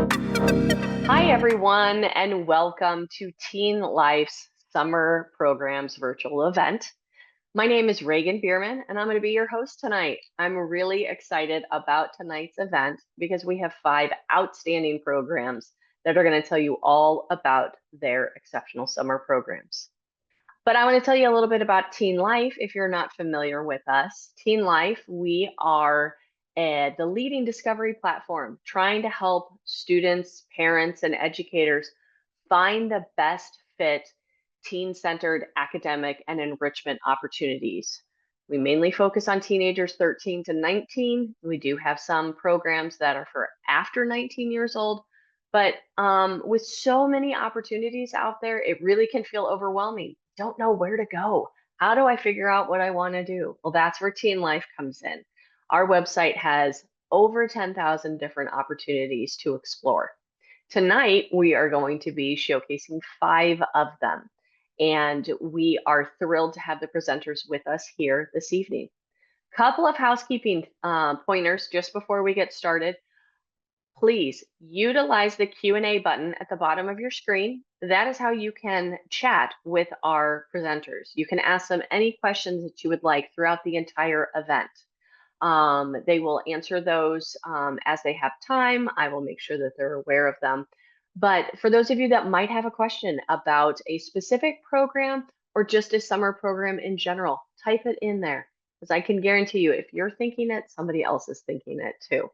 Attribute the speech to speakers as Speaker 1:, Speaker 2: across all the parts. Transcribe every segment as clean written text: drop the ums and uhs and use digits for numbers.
Speaker 1: Hi, everyone, and welcome to TeenLife's Summer Programs virtual event. My name is Reagan Bierman, and I'm going to be your host tonight. I'm really excited about tonight's event because we have 5 outstanding programs that are going to tell you all about their exceptional summer programs. But I want to tell you a little bit about TeenLife if you're not familiar with us. TeenLife, we are the leading discovery platform trying to help students, parents, and educators find the best fit teen-centered academic and enrichment opportunities. We mainly focus on teenagers 13 to 19. We do have some programs that are for after 19 years old, but with so many opportunities out there, it really can feel overwhelming. Don't know where to go. How do I figure out what I want to do? Well, that's where TeenLife comes in. Our website has over 10,000 different opportunities to explore. Tonight, we are going to be showcasing 5 of them, and we are thrilled to have the presenters with us here this evening. Couple of housekeeping pointers just before we get started. Please utilize the Q&A button at the bottom of your screen. That is how you can chat with our presenters. You can ask them any questions that you would like throughout the entire event. They will answer those as they have time. I will make sure that they're aware of them. But for those of you that might have a question about a specific program or just a summer program in general, type it in there, because I can guarantee you if you're thinking it, somebody else is thinking it too.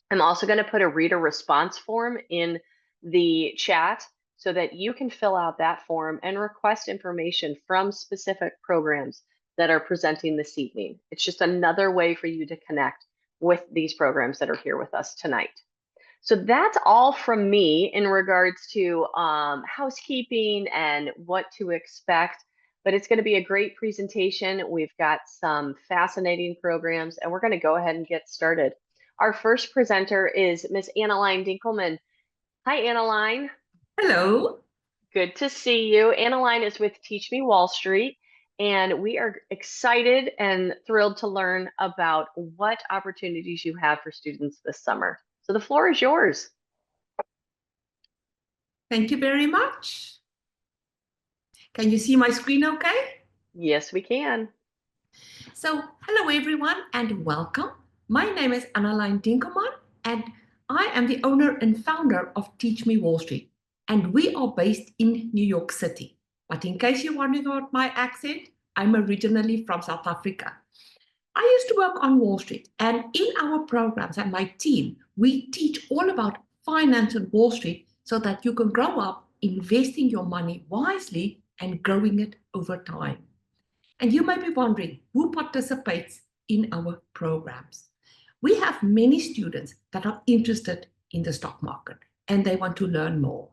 Speaker 1: I'm also going to put a reader response form in the chat so that you can fill out that form and request information from specific programs that are presenting this evening. It's just another way for you to connect with these programs that are here with us tonight. So that's all from me in regards to housekeeping and what to expect. But it's going to be a great presentation. We've got some fascinating programs, and we're going to go ahead and get started. Our first presenter is Miss Annaline Dinkelman. Hi, Annaline.
Speaker 2: Hello.
Speaker 1: Good to see you. Annaline is with Teach Me Wall Street, and we are excited and thrilled to learn about what opportunities you have for students this summer. So the floor is yours.
Speaker 2: Thank you very much. Can you see my screen okay?
Speaker 1: Yes, we can.
Speaker 2: So, hello everyone and welcome. My name is Annaline Dinkelman and I am the owner and founder of Teach Me Wall Street. And we are based in New York City. But in case you're wondering about my accent, I'm originally from South Africa. I used to work on Wall Street, and in our programs and my team, we teach all about finance on Wall Street so that you can grow up investing your money wisely and growing it over time. And you may be wondering who participates in our programs. We have many students that are interested in the stock market and they want to learn more.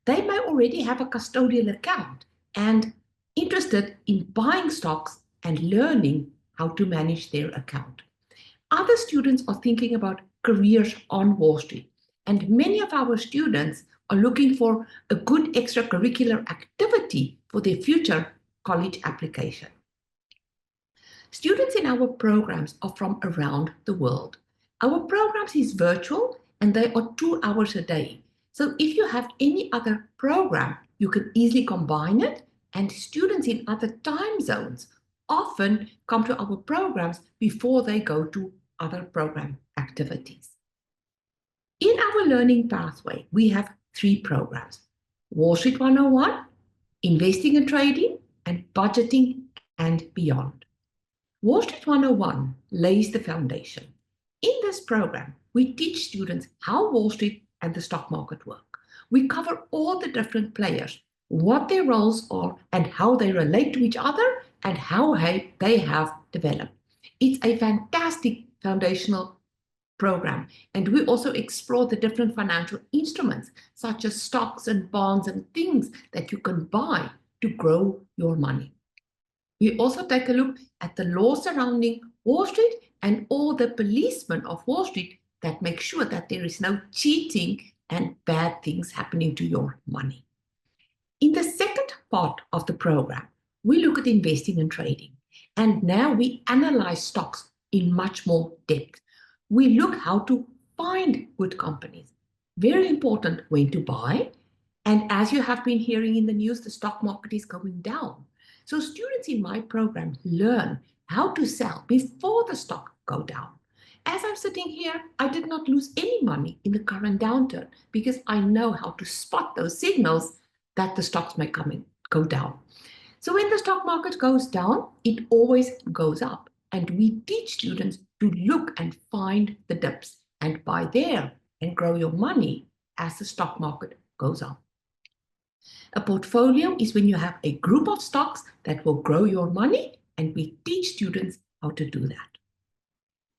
Speaker 2: They may already have a custodial account and interested in buying stocks and learning how to manage their account. Other students are thinking about careers on Wall Street, and many of our students are looking for a good extracurricular activity for their future college application. Students in our programs are from around the world. Our programs is virtual and they are 2 hours a day. So if you have any other program, you can easily combine it, and students in other time zones often come to our programs before they go to other program activities. In our learning pathway, we have 3 programs: Wall Street 101, Investing and Trading, and Budgeting and Beyond. Wall Street 101 lays the foundation. In this program, we teach students how Wall Street and the stock market work. We cover all the different players, what their roles are, and how they relate to each other, and how they have developed. It's a fantastic foundational program, and we also explore the different financial instruments, such as stocks and bonds and things that you can buy to grow your money. We also take a look at the law surrounding Wall Street and all the policemen of Wall Street that make sure that there is no cheating and bad things happening to your money. In the second part of the program, we look at investing and trading. And now we analyze stocks in much more depth. We look how to find good companies. Very important when to buy. And as you have been hearing in the news, the stock market is going down. So students in my program learn how to sell before the stock go down. As I'm sitting here, I did not lose any money in the current downturn because I know how to spot those signals that the stocks may go down. So when the stock market goes down, it always goes up. And we teach students to look and find the dips and buy there and grow your money as the stock market goes up. A portfolio is when you have a group of stocks that will grow your money, and we teach students how to do that.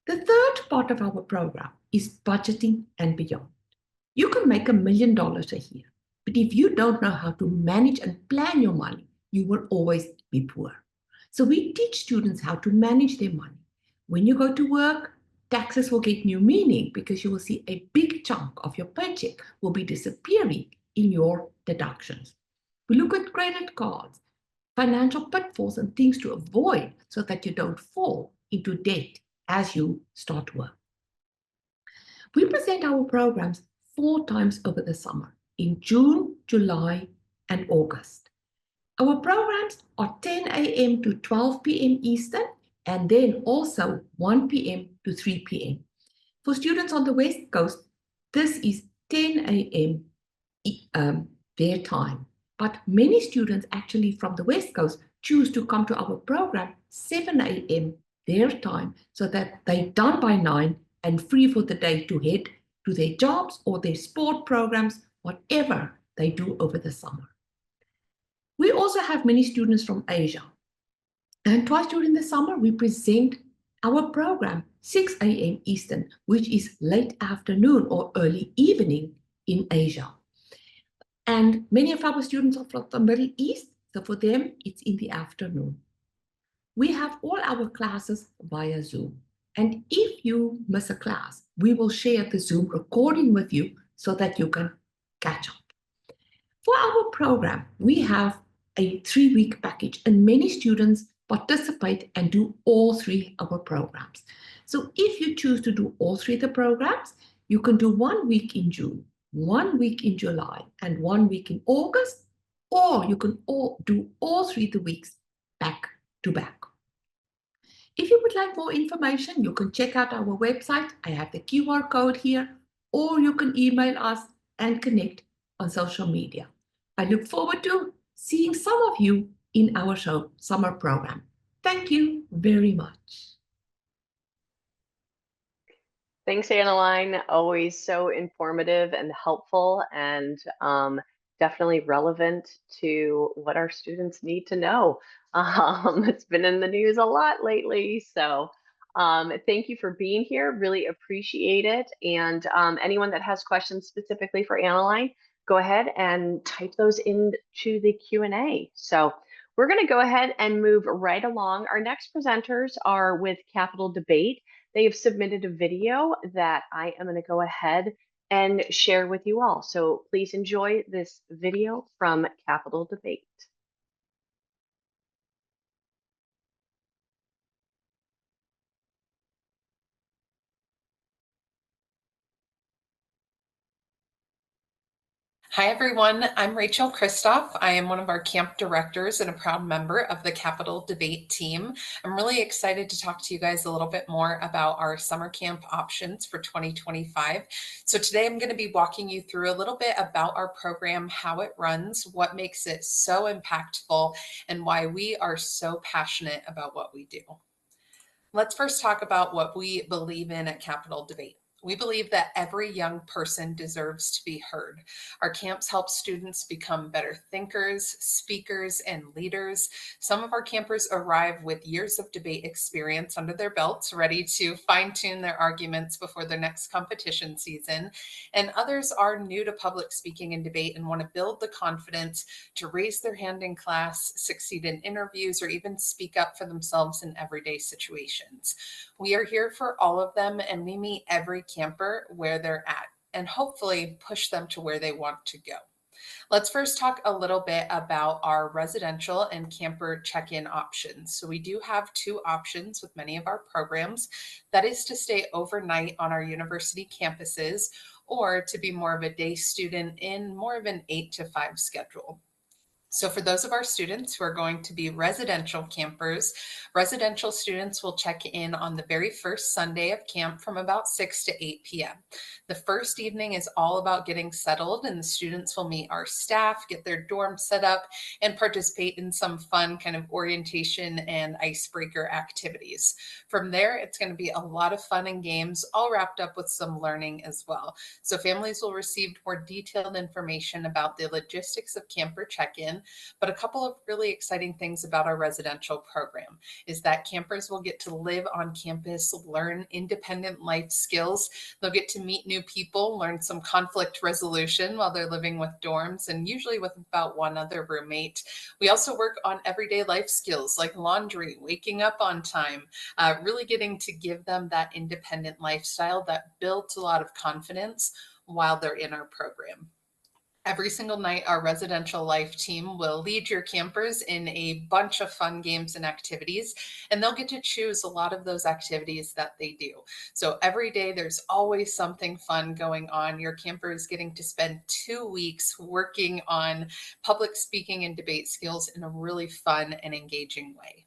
Speaker 2: The third part of our program is budgeting and beyond. You can make $1 million a year, but if you don't know how to manage and plan your money, you will always be poor. So we teach students how to manage their money. When you go to work, taxes will get new meaning because you will see a big chunk of your paycheck will be disappearing in your deductions. We look at credit cards, financial pitfalls and things to avoid so that you don't fall into debt as you start work. We present our programs 4 times over the summer in June, July, and August. Our programs are 10 a.m. to 12 p.m. Eastern, and then also 1 p.m. to 3 p.m. For students on the West Coast, this is 10 a.m. Their time. But many students actually from the West Coast choose to come to our program 7 a.m. their time so that they're done by 9 and free for the day to head to their jobs or their sport programs, whatever they do over the summer. We also have many students from Asia. And twice during the summer, we present our program 6 a.m. Eastern, which is late afternoon or early evening in Asia. And many of our students are from the Middle East, so for them, it's in the afternoon. We have all our classes via Zoom. And if you miss a class, we will share the Zoom recording with you so that you can catch up. For our program, we have a 3-week package, and many students participate and do all 3 of our programs. So if you choose to do all 3 of the programs, you can do 1 week in June, 1 week in July, and 1 week in August, or you can do all 3 of the weeks back to back. If you would like more information, you can check out our website. I have the QR code here, or you can email us and connect on social media. I look forward to seeing some of you in our summer program. Thank you very much.
Speaker 1: Thanks, Annaline. Always so informative and helpful, and definitely relevant to what our students need to know. It's been in the news a lot lately, so thank you for being here. Really appreciate it. And anyone that has questions specifically for Annaline, go ahead and type those into the Q&A. So we're going to go ahead and move right along. Our next presenters are with Capital Debate. They have submitted a video that I am going to go ahead and share with you all. So please enjoy this video from Capital Debate.
Speaker 3: Hi, everyone. I'm Rachel Christoph. I am one of our camp directors and a proud member of the Capital Debate team. I'm really excited to talk to you guys a little bit more about our summer camp options for 2025. So today I'm going to be walking you through a little bit about our program, how it runs, what makes it so impactful, and why we are so passionate about what we do. Let's first talk about what we believe in at Capital Debate. We believe that every young person deserves to be heard. Our camps help students become better thinkers, speakers, and leaders. Some of our campers arrive with years of debate experience under their belts, ready to fine-tune their arguments before their next competition season. And others are new to public speaking and debate and want to build the confidence to raise their hand in class, succeed in interviews, or even speak up for themselves in everyday situations. We are here for all of them, and we meet every camper where they're at and hopefully push them to where they want to go. Let's first talk a little bit about our residential and camper check-in options. So we do have 2 options with many of our programs. That is to stay overnight on our university campuses, or to be more of a day student in more of an 8 to 5 schedule. So for those of our students who are going to be residential campers, residential students will check in on the very first Sunday of camp from about 6 to 8 p.m. The first evening is all about getting settled, and the students will meet our staff, get their dorm set up, and participate in some fun kind of orientation and icebreaker activities. From there, it's going to be a lot of fun and games, all wrapped up with some learning as well. So families will receive more detailed information about the logistics of camper check-in. But a couple of really exciting things about our residential program is that campers will get to live on campus, learn independent life skills. They'll get to meet new people, learn some conflict resolution while they're living with dorms, and usually with about one other roommate. We also work on everyday life skills like laundry, waking up on time, really getting to give them that independent lifestyle that builds a lot of confidence while they're in our program. Every single night, our residential life team will lead your campers in a bunch of fun games and activities, and they'll get to choose a lot of those activities that they do. So every day, there's always something fun going on. Your camper is getting to spend 2 weeks working on public speaking and debate skills in a really fun and engaging way.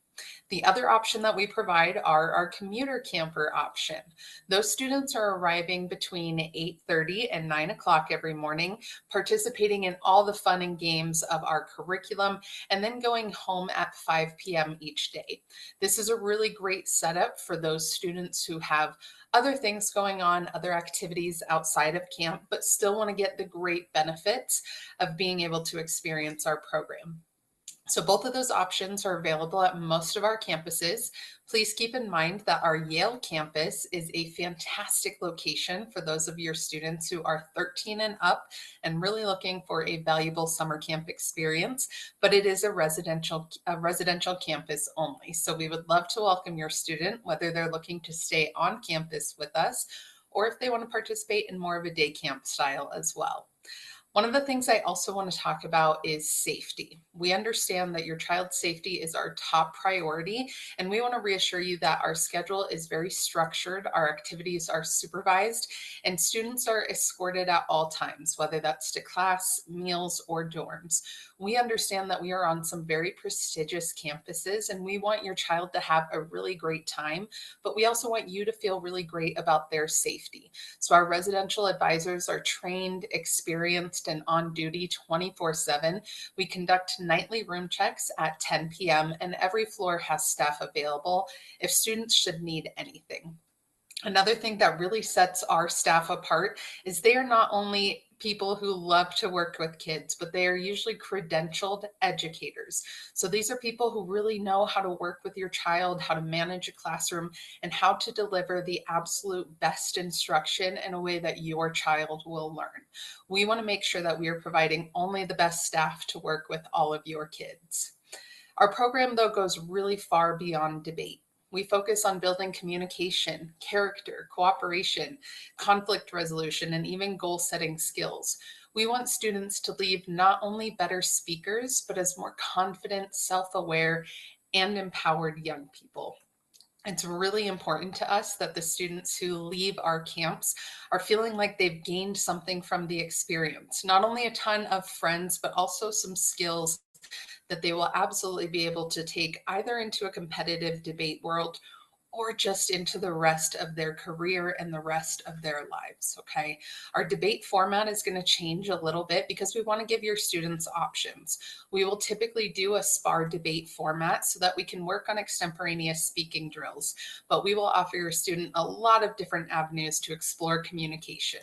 Speaker 3: The other option that we provide are our commuter camper option. Those students are arriving between 8:30 and 9 o'clock every morning, participating in all the fun and games of our curriculum, and then going home at 5 p.m. each day. This is a really great setup for those students who have other things going on, other activities outside of camp, but still want to get the great benefits of being able to experience our program. So both of those options are available at most of our campuses. Please keep in mind that our Yale campus is a fantastic location for those of your students who are 13 and up and really looking for a valuable summer camp experience, but it is a residential campus only. So we would love to welcome your student, whether they're looking to stay on campus with us or if they want to participate in more of a day camp style as well. One of the things I also want to talk about is safety. We understand that your child's safety is our top priority, and we want to reassure you that our schedule is very structured, our activities are supervised, and students are escorted at all times, whether that's to class, meals, or dorms. We understand that we are on some very prestigious campuses, and we want your child to have a really great time, but we also want you to feel really great about their safety. So our residential advisors are trained, experienced, and on duty 24/7. We conduct nightly room checks at 10 p.m. and every floor has staff available if students should need anything. Another thing that really sets our staff apart is they are not only people who love to work with kids, but they are usually credentialed educators. So these are people who really know how to work with your child, how to manage a classroom, and how to deliver the absolute best instruction in a way that your child will learn. We want to make sure that we are providing only the best staff to work with all of your kids. Our program, though, goes really far beyond debate. We focus on building communication, character, cooperation, conflict resolution, and even goal setting skills. We want students to leave not only better speakers, but as more confident, self aware, and empowered young people. It's really important to us that the students who leave our camps are feeling like they've gained something from the experience, not only a ton of friends, but also some skills that they will absolutely be able to take either into a competitive debate world or just into the rest of their career and the rest of their lives. Okay. Our debate format is going to change a little bit because we want to give your students options. We will typically do a spar debate format so that we can work on extemporaneous speaking drills, but we will offer your student a lot of different avenues to explore communication.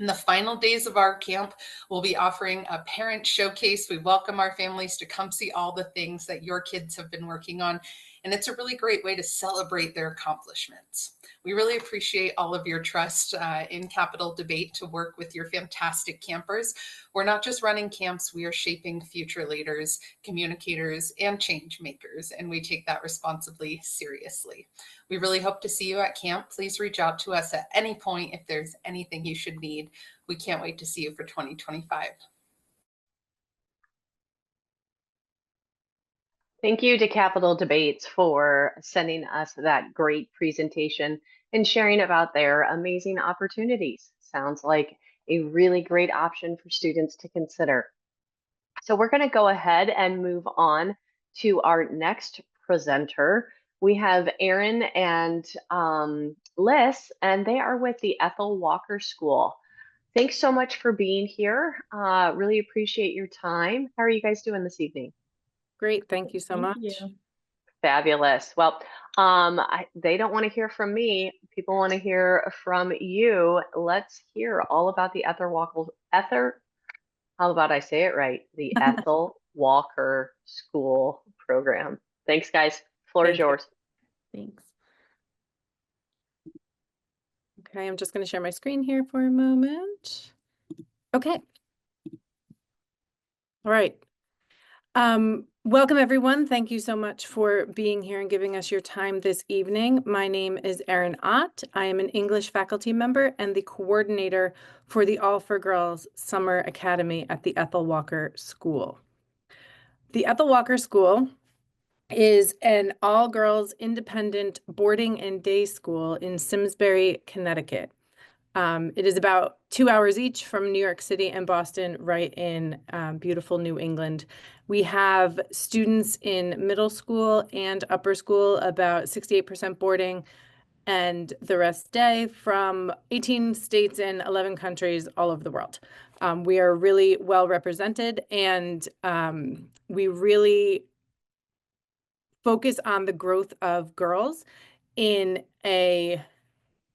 Speaker 3: In the final days of our camp, we'll be offering a parent showcase. We welcome our families to come see all the things that your kids have been working on. And it's a really great way to celebrate their accomplishments. We really appreciate all of your trust in Capital Debate to work with your fantastic campers. We're not just running camps, we are shaping future leaders, communicators, and change makers. And we take that responsibly seriously. We really hope to see you at camp. Please reach out to us at any point if there's anything you should need. We can't wait to see you for 2025.
Speaker 1: Thank you to Capital Debates for sending us that great presentation and sharing about their amazing opportunities. sounds like a really great option for students to consider. So we're going to go ahead and move on to our next presenter. We have Erin and Liz, and they are with the Ethel Walker School. Thanks so much for being here. Really appreciate your time. How are you guys doing this evening?
Speaker 4: Great, thank you so much.
Speaker 5: Thank you.
Speaker 1: Fabulous. Well, they don't want to hear from me. People want to hear from you. Let's hear all about the how about I say it right? The Ethel Walker School program. Thanks, guys. Floor is
Speaker 4: Thank you.
Speaker 1: yours.
Speaker 5: Thanks.
Speaker 4: Okay, I'm just going to share my screen here for a moment. Okay. All right. Welcome everyone. Thank you so much for being here and giving us your time this evening. My name is Erin Ott. I am an English faculty member and the coordinator for the All for Girls Summer Academy at the Ethel Walker School. The Ethel Walker School is an all-girls independent boarding and day school in Simsbury, Connecticut. It is about 2 hours each from New York City and Boston, right in beautiful New England. We have students in middle school and upper school, about 68% boarding, and the rest day from 18 states and 11 countries all over the world. We are really well represented, and we really focus on the growth of girls in a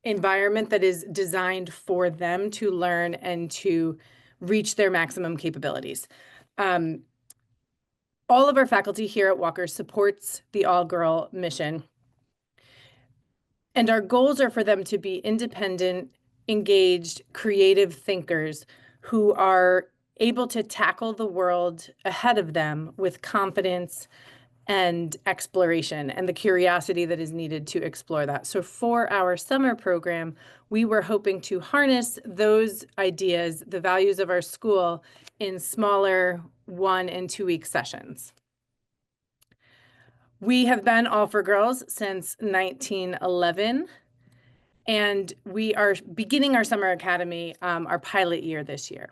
Speaker 4: environment that is designed for them to learn and to reach their maximum capabilities. All of our faculty here at Walker supports the all-girl mission. And our goals are for them to be independent, engaged, creative thinkers who are able to tackle the world ahead of them with confidence and exploration and the curiosity that is needed to explore that. So for our summer program, we were hoping to harness those ideas, the values of our school, in smaller 1- and 2-week sessions. We have been All for Girls since 1911, and we are beginning our summer academy, our pilot year this year.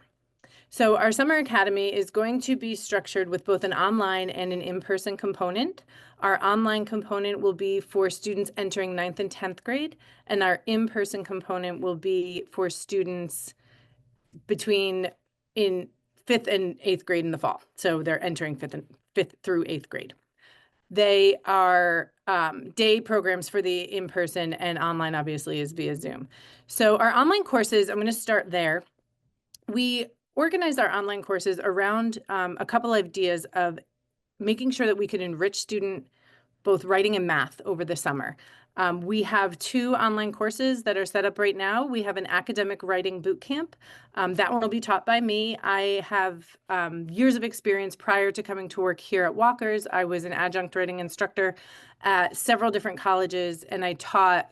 Speaker 4: So our summer academy is going to be structured with both an online and an in-person component. Our online component will be for students entering 9th and 10th grade, and our in-person component will be for students between in 5th and 8th grade in the fall. So they're entering 5th through 8th grade. They are day programs for the in-person, and online obviously is via Zoom. So our online courses, I'm going to start there. We organized our online courses around a couple of ideas of making sure that we could enrich student both writing and math over the summer. We have 2 online courses that are set up right now. We have an academic writing boot camp. That one will be taught by me. I have years of experience prior to coming to work here at Walker's. I was an adjunct writing instructor at several different colleges, and I taught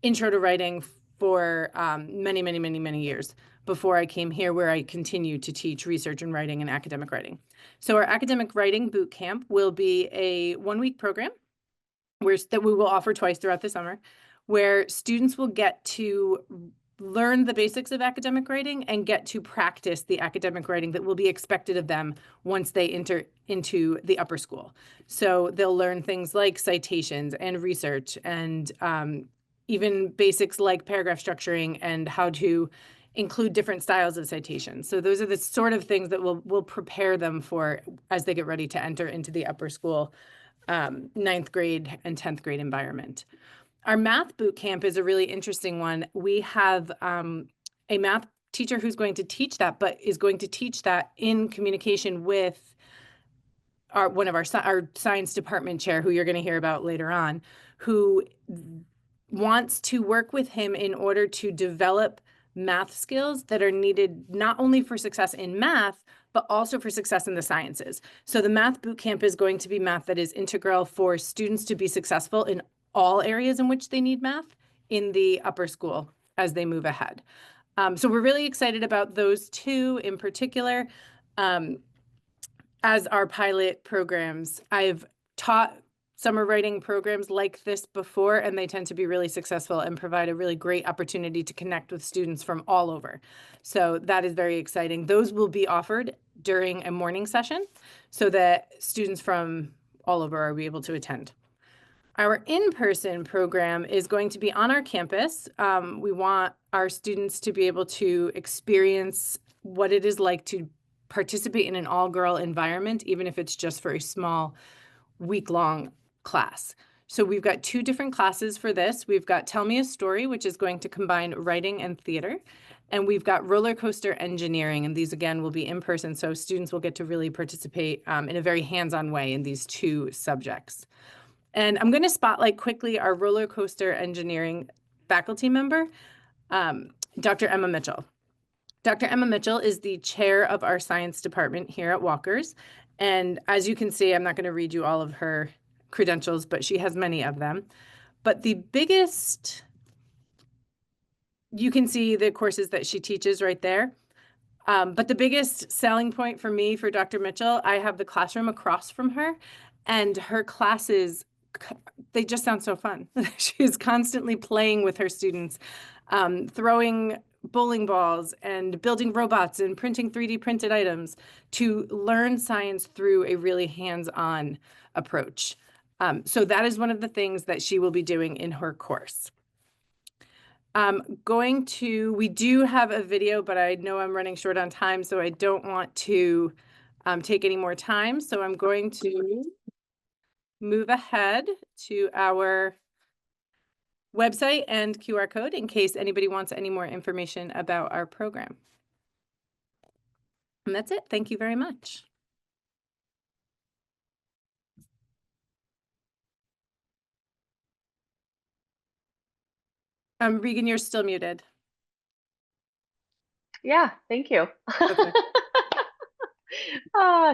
Speaker 4: intro to writing for many years before I came here, where I continue to teach research and writing and academic writing. So our academic writing boot camp will be a 1-week program that we will offer twice throughout the summer, where students will get to learn the basics of academic writing and get to practice the academic writing that will be expected of them once they enter into the upper school. So they'll learn things like citations and research, and even basics like paragraph structuring and how to include different styles of citations. So those are the sort of things that will prepare them for as they get ready to enter into the upper school 9th grade and 10th grade environment. Our math boot camp is a really interesting one. We have a math teacher who's going to teach that, but is going to teach that in communication with one of our science department chair, who you're going to hear about later on, who wants to work with him in order to develop math skills that are needed not only for success in math, but also for success in the sciences. So the math boot camp is going to be math that is integral for students to be successful in all areas in which they need math in the upper school as they move ahead. So we're really excited about those 2 in particular. As our pilot programs, I've taught summer writing programs like this before, and they tend to be really successful and provide a really great opportunity to connect with students from all over. So that is very exciting. Those will be offered during a morning session so that students from all over are able to attend. Our in-person program is going to be on our campus. We want our students to be able to experience what it is like to participate in an all-girl environment, even if it's just for a small week-long class. So we've got 2 different classes for this. We've got Tell Me a Story, which is going to combine writing and theater. And we've got roller coaster engineering. And these, again, will be in person. So students will get to really participate in a very hands-on way in these 2 subjects. And I'm going to spotlight quickly our roller coaster engineering faculty member, Dr. Emma Mitchell. Dr. Emma Mitchell is the chair of our science department here at Walkers. And as you can see, I'm not going to read you all of her credentials, but she has many of them. But the biggest, you can see the courses that she teaches right there. But the biggest selling point for me, for Dr. Mitchell, I have the classroom across from her, and her classes, they just sound so fun. She's constantly playing with her students, throwing bowling balls and building robots and printing 3D printed items to learn science through a really hands-on approach. So that is one of the things that she will be doing in her course. We do have a video, but I know I'm running short on time, so I don't want to take any more time. So I'm going to move ahead to our website and QR code in case anybody wants any more information about our program. And that's it. Thank you very much. Regan, you're still muted.
Speaker 1: Yeah, thank you.
Speaker 4: Okay.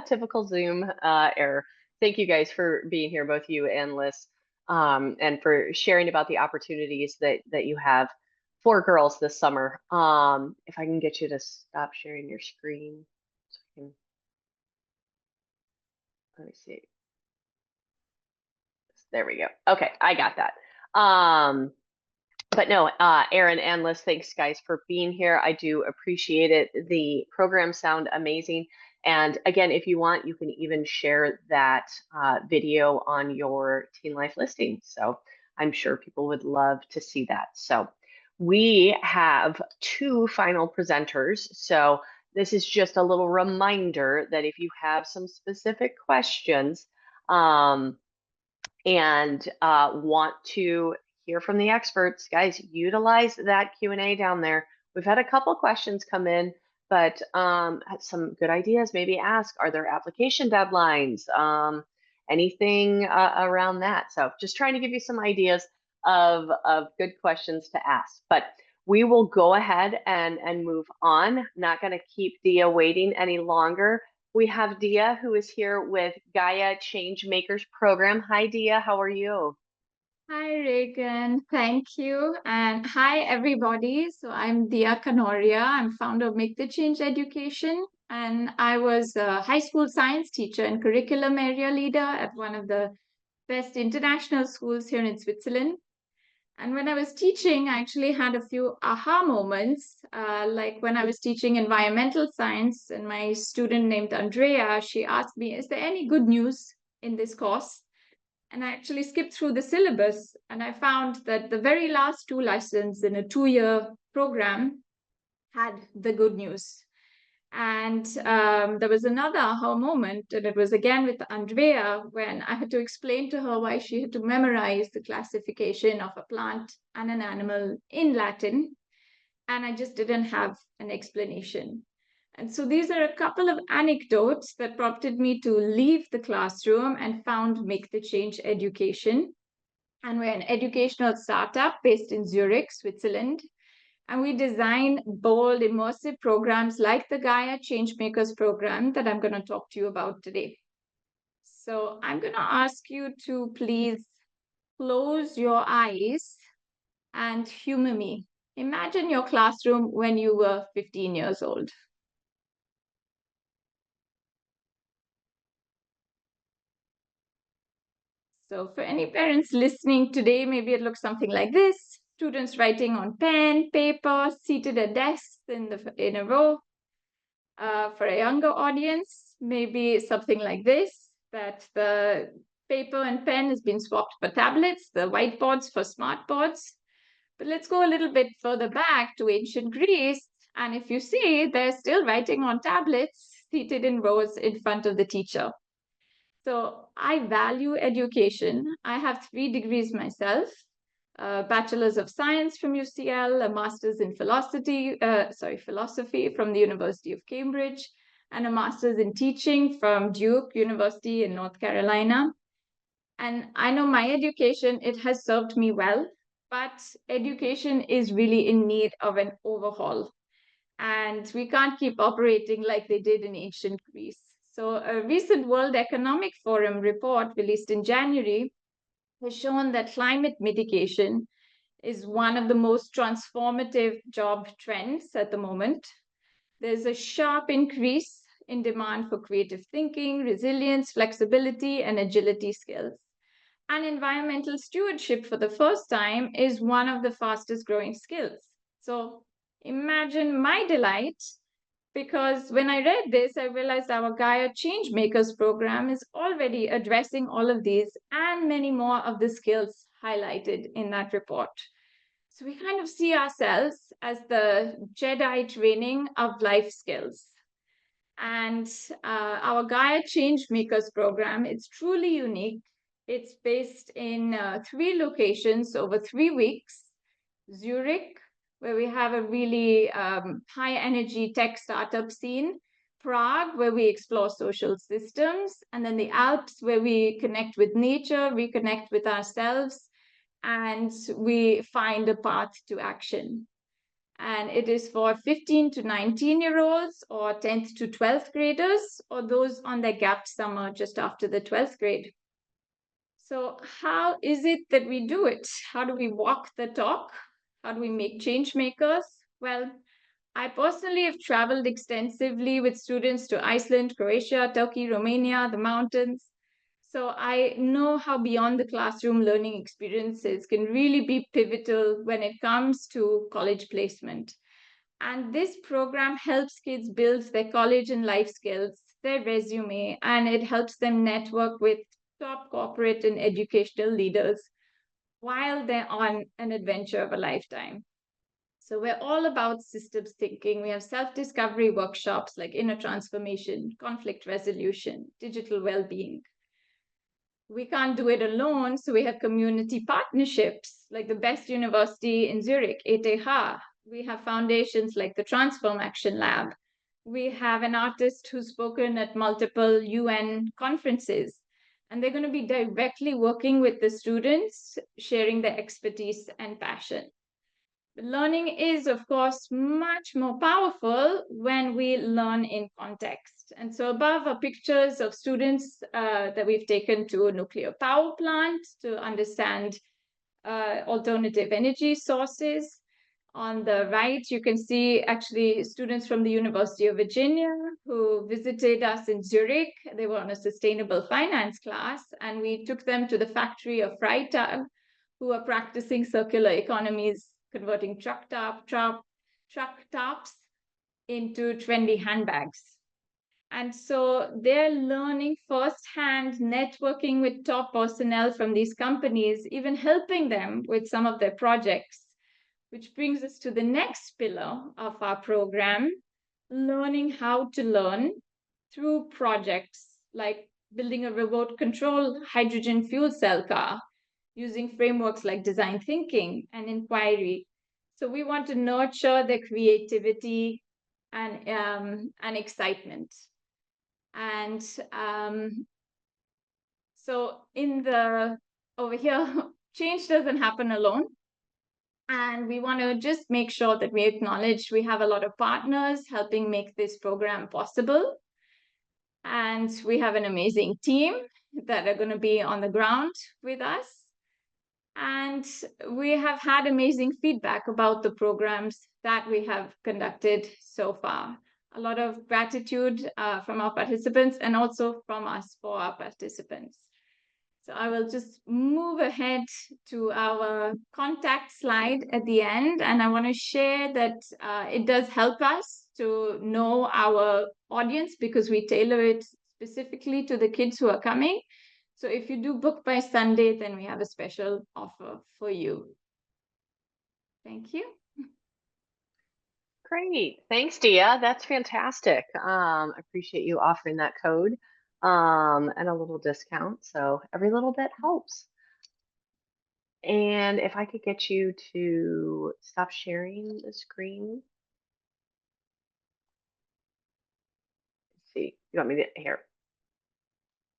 Speaker 1: Typical Zoom error. Thank you guys for being here, both you and Liz, and for sharing about the opportunities that you have for girls this summer. If I can get you to stop sharing your screen, so I can, let me see. There we go. Okay, I got that. But no, Aaron and Liz, thanks guys for being here. I do appreciate it. The programs sound amazing. And again, if you want, you can even share that video on your TeenLife listing. So I'm sure people would love to see that. So we have 2 final presenters. So this is just a little reminder that if you have some specific questions, and want to hear from the experts, guys, utilize that Q&A down there. We've had a couple questions come in, but some good ideas. Maybe ask, are there application deadlines? Anything around that. So just trying to give you some ideas of good questions to ask. But we will go ahead and move on. Not going to keep Dia waiting any longer. We have Dia, who is here with Gaia Change Makers Program. Hi, Dia. How are you?
Speaker 5: Hi, Reagan. Thank you. And hi, everybody. So I'm Dia Kanoria. I'm founder of Make the Change Education. And I was a high school science teacher and curriculum area leader at one of the best international schools here in Switzerland. And when I was teaching, I actually had a few aha moments, like when I was teaching environmental science and my student named Andrea, she asked me, is there any good news in this course? And I actually skipped through the syllabus and I found that the very last 2 lessons in a 2-year program had the good news. And there was another aha moment, and it was again with Andrea when I had to explain to her why she had to memorize the classification of a plant and an animal in Latin. And I just didn't have an explanation. And so these are a couple of anecdotes that prompted me to leave the classroom and found Make the Change Education. And we're an educational startup based in Zurich, Switzerland. And we design bold, immersive programs like the Gaia Changemakers program that I'm going to talk to you about today. So I'm going to ask you to please close your eyes and humor me. Imagine your classroom when you were 15 years old. So for any parents listening today, maybe it looks something like this. Students writing on pen, paper, seated at desks in a row. For a younger audience, maybe something like this, that the paper and pen has been swapped for tablets, the whiteboards for smartboards. But let's go a little bit further back to ancient Greece. And if you see, they're still writing on tablets, seated in rows in front of the teacher. So I value education. I have 3 degrees myself, a Bachelor's of Science from UCL, a Master's in philosophy from the University of Cambridge, and a Master's in Teaching from Duke University in North Carolina. And I know my education, it has served me well, but education is really in need of an overhaul. And we can't keep operating like they did in ancient Greece. So a recent World Economic Forum report released in January has shown that climate mitigation is one of the most transformative job trends at the moment. There's a sharp increase in demand for creative thinking, resilience, flexibility, and agility skills. And environmental stewardship for the first time is one of the fastest growing skills. So imagine my delight, because when I read this, I realized our Gaia Changemakers program is already addressing all of these and many more of the skills highlighted in that report. So we kind of see ourselves as the Jedi training of life skills. And our Gaia Changemakers program, it's truly unique. It's based in 3 locations over 3 weeks. Zurich, where we have a really high energy tech startup scene. Prague, where we explore social systems. And then the Alps, where we connect with nature, reconnect with ourselves, and we find a path to action. And it is for 15 to 19-year-olds or 10th to 12th graders, or those on their gap summer just after the 12th grade. So how is it that we do it? How do we walk the talk? How do we make change makers? Well, I personally have traveled extensively with students to Iceland, Croatia, Turkey, Romania, the mountains. So I know how beyond the classroom learning experiences can really be pivotal when it comes to college placement. And this program helps kids build their college and life skills, their resume, and it helps them network with top corporate and educational leaders while they're on an adventure of a lifetime. So we're all about systems thinking. We have self-discovery workshops like inner transformation, conflict resolution, digital well-being. We can't do it alone, so we have community partnerships like the best university in Zurich, ETH. We have foundations like the Transform Action Lab. We have an artist who's spoken at multiple UN conferences, and they're going to be directly working with the students, sharing their expertise and passion. Learning is, of course, much more powerful when we learn in context. And so above are pictures of students that we've taken to a nuclear power plant to understand alternative energy sources. On the right, you can see actually students from the University of Virginia who visited us in Zurich. They were on a sustainable finance class, and we took them to the factory of Freitag, who are practicing circular economies, converting truck tops into trendy handbags. And so they're learning firsthand, networking with top personnel from these companies, even helping them with some of their projects, which brings us to the next pillar of our program, learning how to learn through projects like building a remote control hydrogen fuel cell car, using frameworks like design thinking and inquiry. So we want to nurture their creativity and excitement. And so over here, change doesn't happen alone. And we want to just make sure that we acknowledge we have a lot of partners helping make this program possible. And we have an amazing team that are going to be on the ground with us. And we have had amazing feedback about the programs that we have conducted so far. A lot of gratitude from our participants and also from us for our participants. So I will just move ahead to our contact slide at the end. And I want to share that it does help us to know our audience because we tailor it specifically to the kids who are coming. So if you do book by Sunday, then we have a special offer for you. Thank you.
Speaker 1: Great. Thanks, Dia. That's fantastic. I appreciate you offering that code and a little discount. So every little bit helps. And if I could get you to stop sharing the screen. Let's see, you want me to here?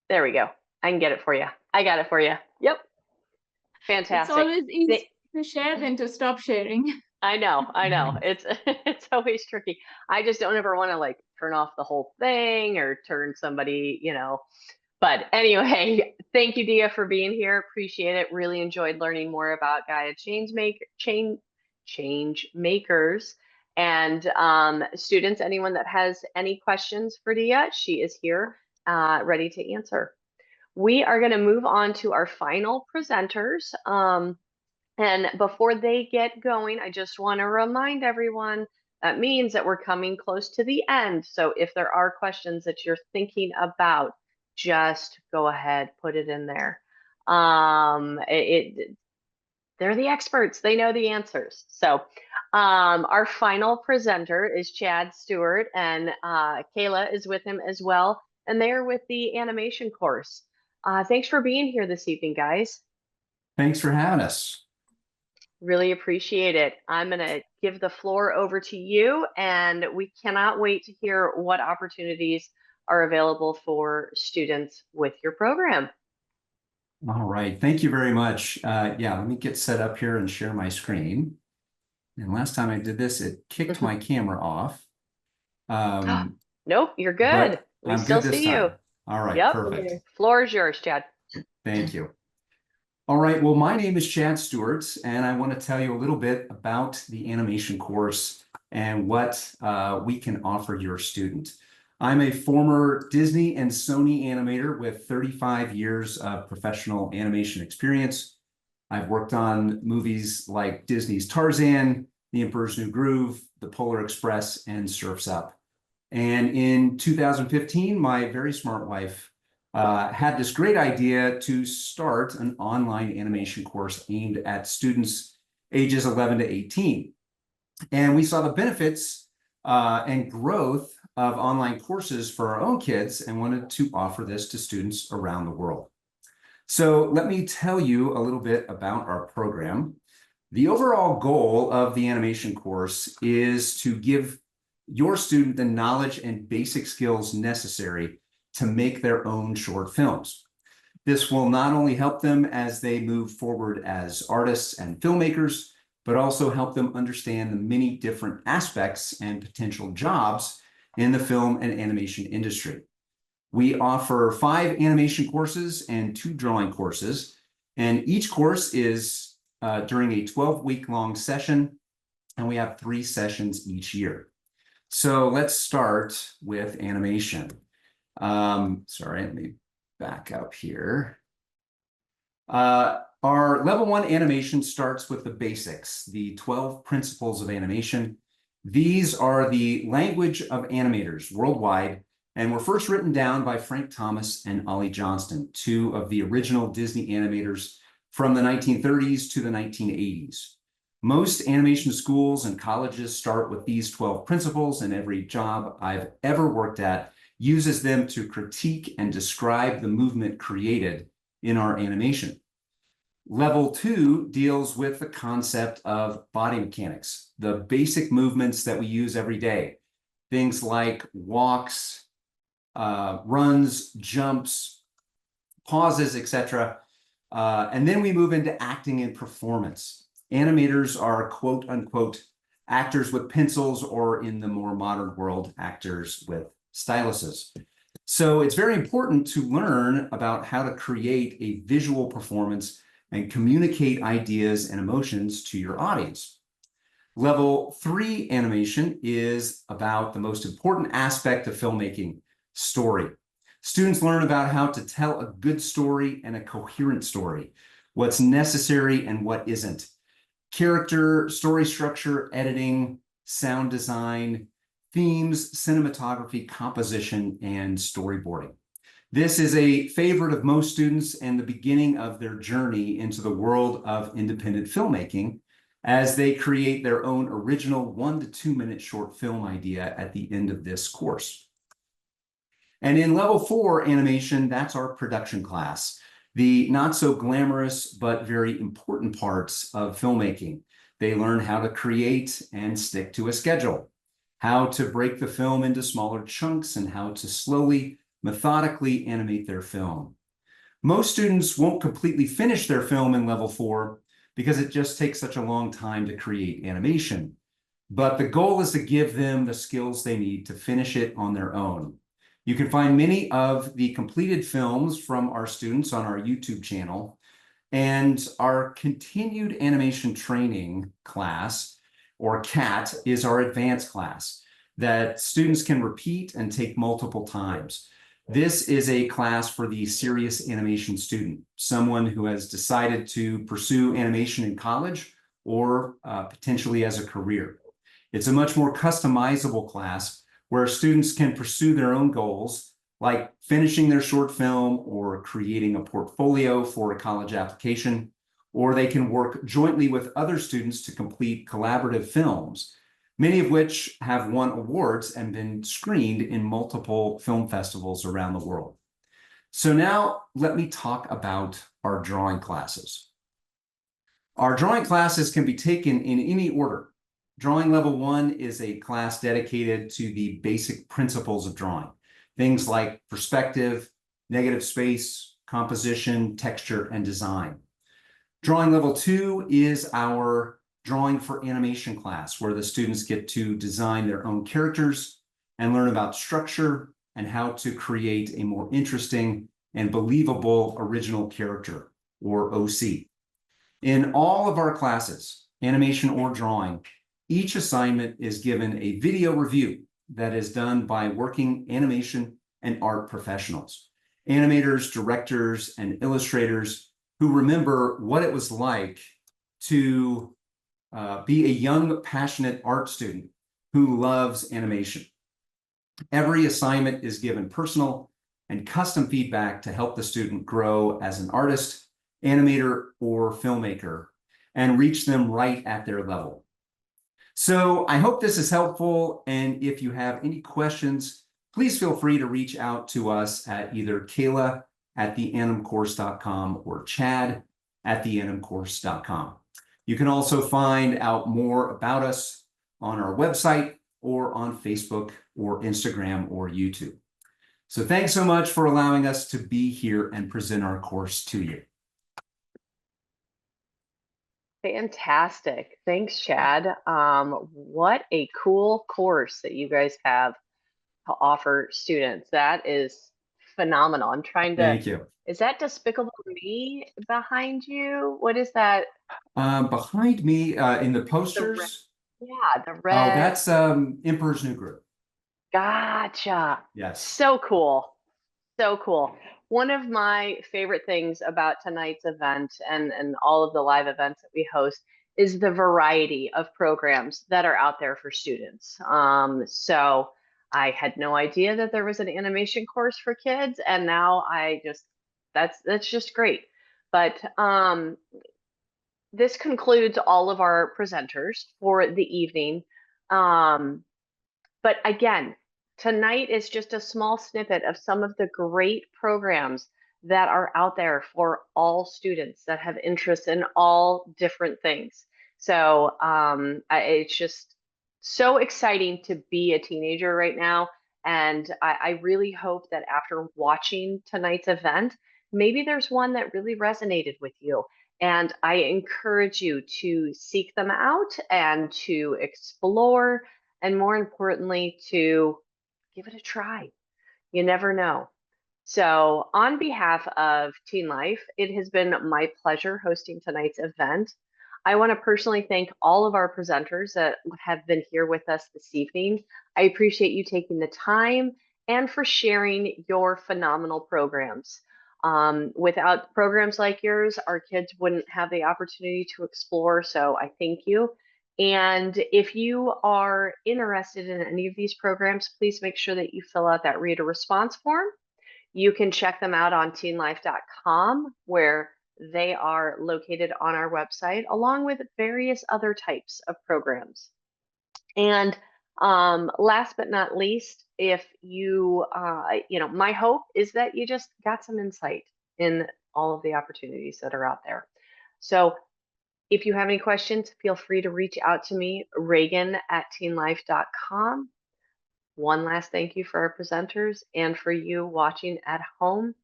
Speaker 1: There we go. I can get it for you. I got it for you. Yep. Fantastic.
Speaker 5: It's always easy to share than to stop sharing.
Speaker 1: I know. It's it's always tricky. I just don't ever want to like turn off the whole thing or turn somebody, But anyway, thank you, Dia, for being here. Appreciate it. Really enjoyed learning more about Gaia change makers. And students, anyone that has any questions for Dia, she is here ready to answer. We are going to move on to our final presenters. And before they get going, I just want to remind everyone that means that we're coming close to the end. So if there are questions that you're thinking about, just go ahead, put it in there. They're the experts, they know the answers. So our final presenter is Chad Stewart, and Kayla is with him as well, and they're with the animation course. Thanks for being here this evening, guys.
Speaker 6: Thanks for having us.
Speaker 1: Really appreciate it. I'm going to give the floor over to you, and we cannot wait to hear what opportunities are available for students with your program.
Speaker 6: All right, thank you very much. Yeah, let me get set up here and share my screen. And last time I did this, it kicked my camera off.
Speaker 1: Nope, you're good. We still see you.
Speaker 6: All right,
Speaker 1: yep.
Speaker 6: Perfect.
Speaker 1: Floor is yours, Chad.
Speaker 6: Thank you. All right, well, my name is Chad Stewart, and I want to tell you a little bit about the animation course and what we can offer your student. I'm a former Disney and Sony animator with 35 years of professional animation experience. I've worked on movies like Disney's Tarzan, The Emperor's New Groove, The Polar Express, and Surf's Up. And in 2015, my very smart wife had this great idea to start an online animation course aimed at students ages 11 to 18. And we saw the benefits and growth of online courses for our own kids and wanted to offer this to students around the world. So let me tell you a little bit about our program. The overall goal of the animation course is to give your student the knowledge and basic skills necessary to make their own short films. This will not only help them as they move forward as artists and filmmakers, but also help them understand the many different aspects and potential jobs in the film and animation industry. We offer 5 animation courses and 2 drawing courses, and each course is during a 12-week-long session, and we have 3 sessions each year. So let's start with animation. Sorry, let me back up here. Our level 1 animation starts with the basics, the 12 principles of animation. These are the language of animators worldwide, and were first written down by Frank Thomas and Ollie Johnston, 2 of the original Disney animators from the 1930s to the 1980s. Most animation schools and colleges start with these 12 principles, and every job I've ever worked at uses them to critique and describe the movement created in our animation. Level 2 deals with the concept of body mechanics, the basic movements that we use every day. Things like walks, runs, jumps, pauses, etc. And then we move into acting and performance. Animators are quote unquote actors with pencils, or in the more modern world, actors with styluses. So it's very important to learn about how to create a visual performance and communicate ideas and emotions to your audience. Level 3 animation is about the most important aspect of filmmaking, story. Students learn about how to tell a good story and a coherent story, what's necessary and what isn't, character, story structure, editing, sound design, themes, cinematography, composition, and storyboarding. This is a favorite of most students and the beginning of their journey into the world of independent filmmaking as they create their own original 1 to 2 minute short film idea at the end of this course. And in level 4 animation, that's our production class, the not so glamorous but very important parts of filmmaking. They learn how to create and stick to a schedule, how to break the film into smaller chunks, and how to slowly, methodically animate their film. Most students won't completely finish their film in level 4 because it just takes such a long time to create animation. But the goal is to give them the skills they need to finish it on their own. You can find many of the completed films from our students on our YouTube channel, and our continued animation training class, or CAT, is our advanced class that students can repeat and take multiple times. This is a class for the serious animation student, someone who has decided to pursue animation in college or potentially as a career. It's a much more customizable class where students can pursue their own goals, like finishing their short film or creating a portfolio for a college application, or they can work jointly with other students to complete collaborative films, many of which have won awards and been screened in multiple film festivals around the world. So now let me talk about our drawing classes. Our drawing classes can be taken in any order. Drawing level 1 is a class dedicated to the basic principles of drawing, things like perspective, negative space, composition, texture, and design. Drawing level 2 is our drawing for animation class, where the students get to design their own characters and learn about structure and how to create a more interesting and believable original character, or OC. In all of our classes, animation or drawing, each assignment is given a video review that is done by working animation and art professionals, animators, directors, and illustrators who remember what it was like to be a young, passionate art student who loves animation. Every assignment is given personal and custom feedback to help the student grow as an artist, animator, or filmmaker and reach them right at their level. So I hope this is helpful, and if you have any questions, please feel free to reach out to us at either Kayla@theanimcourse.com or Chad@theanimcourse.com. You can also find out more about us on our website or on Facebook or Instagram or YouTube. So thanks so much for allowing us to be here and present our course to you.
Speaker 1: Fantastic. Thanks, Chad. What a cool course that you guys have to offer students. That is phenomenal. I'm trying to,
Speaker 6: Thank you.
Speaker 1: is that Despicable Me behind you? What is that?
Speaker 6: Behind me in the
Speaker 1: The red,
Speaker 6: posters,
Speaker 1: yeah, the
Speaker 6: oh,
Speaker 1: red.
Speaker 6: that's Emperor's New Groove.
Speaker 1: Gotcha.
Speaker 6: Yes.
Speaker 1: So cool. So cool. One of my favorite things about tonight's event and all of the live events that we host is the variety of programs that are out there for students. So I had no idea that there was an animation course for kids, and now that's just great. But this concludes all of our presenters for the evening. But again, tonight is just a small snippet of some of the great programs that are out there for all students that have interests in all different things. So it's just so exciting to be a teenager right now. And I really hope that after watching tonight's event, maybe there's one that really resonated with you. And I encourage you to seek them out and to explore, and more importantly, to give it a try. You never know. So, on behalf of Teen Life, it has been my pleasure hosting tonight's event. I want to personally thank all of our presenters that have been here with us this evening. I appreciate you taking the time and for sharing your phenomenal programs. Without programs like yours, our kids wouldn't have the opportunity to explore. So I thank you. And if you are interested in any of these programs, please make sure that you fill out that reader response form. You can check them out on teenlife.com, where they are located on our website, along with various other types of programs. And last but not least, if you, my hope is that you just got some insight in all of the opportunities that are out there. So if you have any questions, feel free to reach out to me, Reagan@teenlife.com. One last thank you for our presenters and for you watching at home.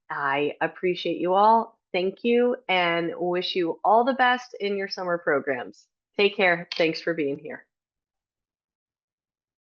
Speaker 1: I appreciate you all. Thank you and wish you all the best in your summer programs. Take care. Thanks for being here.